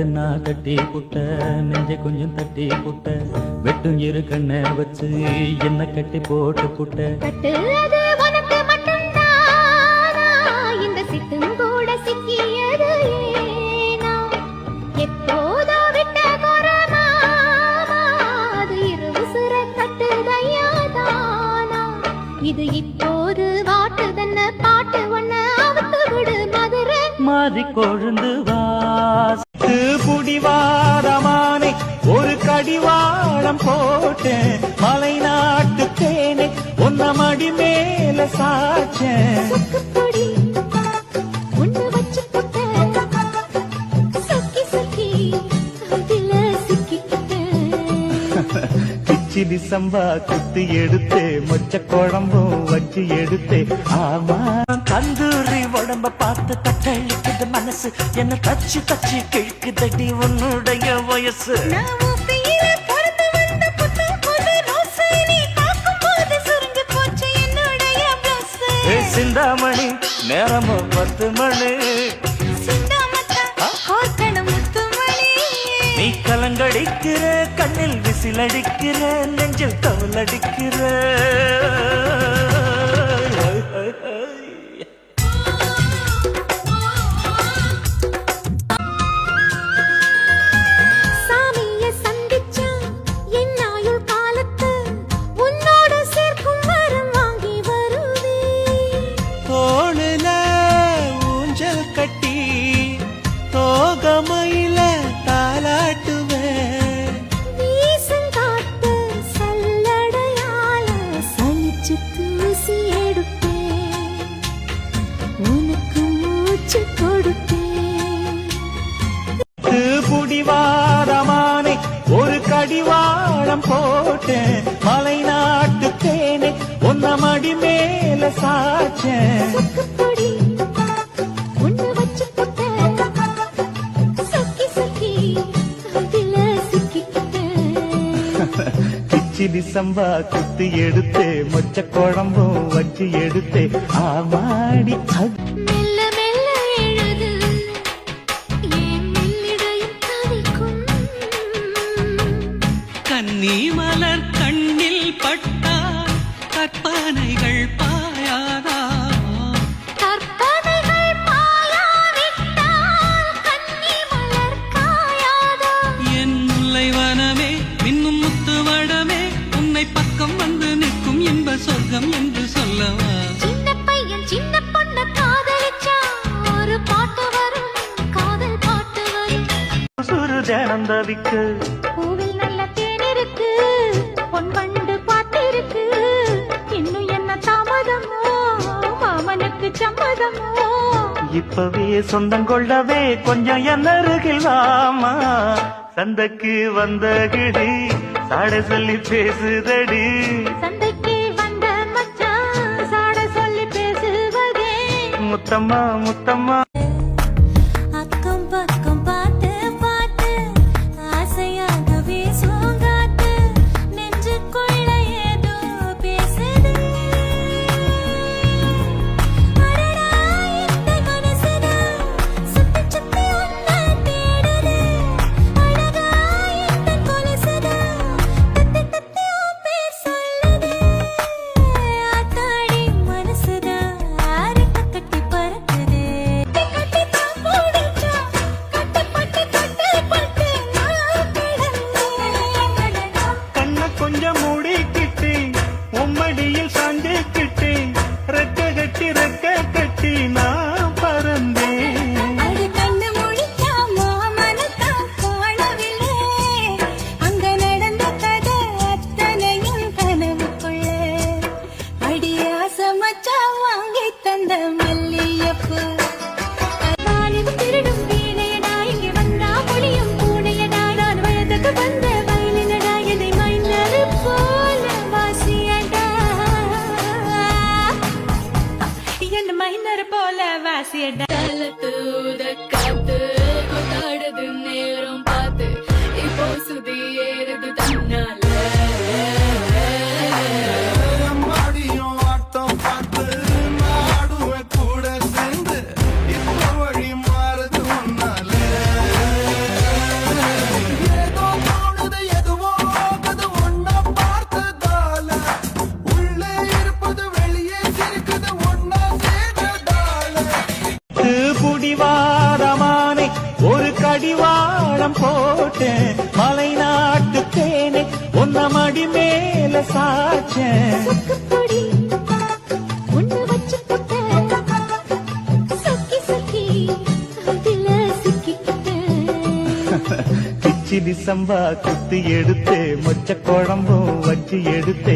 கட்டுனா கட்டி புட்ட நெஞ்ச கொஞ்சம் தட்டி புட்ட வெட்டும் இரு கண்ணை வச்சு என்ன கட்டி போட்டு புட்ட கட்டுறது உனக்கு மட்டும்தானா இந்த சிட்டும் கூட சிக்கியது ஏனா எப்போதோ விட்ட குரமா அது இருவுசுர கட்டுதையாதானா இது இப்போது வாட்டுதன்ன பாட்டு ஒன்ன அவுத்து விடு மதுரை மாறி கொழுந்து வாசு புடிவாரமானே ஒரு கடிவாளம் போட்டேன் மலை நாட்டு தேனே ஒன்ன மடி மேல சாச்சேன் சொக்குப்பொடி ஒண்ணு வச்சு புட்ட சொக்கி சொக்கி அதில சிக்கிக்கிட்டேன் கிச்சிலி சம்பா குத்தி எடுத்தே மொச்ச குழம்பும் வச்சு எடுத்தே ஆமா தந்தூரி உடம்ப பார்த்து தட்டழிக்குது மனசு என்ன தச்சு தச்சு கிழக்குதடி உன்னுடைய வயசு நான் ஊப்பியில பொறுத்து வந்த புத்து புது ரோசு நீ பார்க்கும்போது சுருங்கி போச்சு என்னுடைய பிளஸ் சிந்தாமணி நேரமும் 10 மணி சிந்தாமத்தா கோர்க்கணும் முத்துமணி நீ கலங்கடிக்கிற கண்ணில் விசிலடிக்கிற நெஞ்சில் தவளடிக்கிற சாமிய சந்திச்சா என் ஆயுள் காலத்து உன்னோடு சேர்க்கும் வரம் வாங்கி வருவே தோளுல ஊஞ்சல் கட்டி தோகமையில தாலாட்டுவேன் வீசும் காத்து சல்லடையால சலிச்சு தூசி எடுப்பேன் உனக்கு மூச்சு கொடுப்பேன் புடிவாரமானே ஒரு கடிவாளம் போட்டேன் மலை நாட்டு தேனே ஒன்ன மடி மேல சாச்சேன் சொக்குப்பொடி ஒண்ணு வச்சு புட்ட சொக்கி சொக்கி அதில சிக்கிக்கிட்டேன் கிச்சிலி சம்பா குத்தி எடுத்தே மொச்ச குழம்பும் வச்சு எடுத்தே ஆமாடி மெல்ல மெல்ல எழுது ஏன் மெல்லிடையும் தவிக்கும் கன்னி மலர் கண்ணில் பட்டால் கற்பனைகள் பாயாதா கற்பனைகள் பாயாவிட்டால் கன்னி மலர் காயாதா என் முல்லை வனமே மின்னும் முத்துவடமே உன்னை பக்கம் வந்து நிற்கும் இன்ப சொர்க்கம் என்று சொல்லவா சின்ன பையன் சின்ன பொண்ணு காதலிச்சா ஒரு பாட்டு வரும் காதல் பாட்டு வரும் சுரு ஜனம் தவிக்கு பூவில் நல்ல தேன் இருக்கு பொன் வண்டு பாட்டிருக்கு இன்னும் என்ன தாமதமோ மாமனுக்கு சம்மதமோ இப்பவே சொந்தம் கொள்ளவே கொஞ்சம் என் அருகில் வாமா சந்தைக்கு வந்த கிடி சாட சொல்லி பேசுதடி சந்தைக்கு வந்த மச்சான் சாட சொல்லி பேசுவதே முத்தம்மா முத்தம்மா அக்கம் பக்கம் பாட்டு பாட்டு ஆசையாகவே சோங்காட்டு நெஞ்சுக்குள்ள ஏதோ பேசுது அடடா இந்த மனசுதா சுத்தி சுத்தி உன்னை தேடுது அழகா இந்த கொலுசுதா தத்தி தத்தி உன் பேர் சொல்லுது ஆத்தாடி மனசுதா ஆறு கட்டி பறக்குது தாளம் போட்டேன் மலை நாட்டு தேனே உன்ன மடி மேல சாச்சேன் சொக்குப்பொடி ஒண்ணு வச்சு போட்டேன். சொக்கி சொக்கி அதுல சிக்கிக்கிட்டேன். கிச்சிலி சம்பா குத்தி எடுத்தே மொச்ச குழம்பும் வச்சு எடுத்தே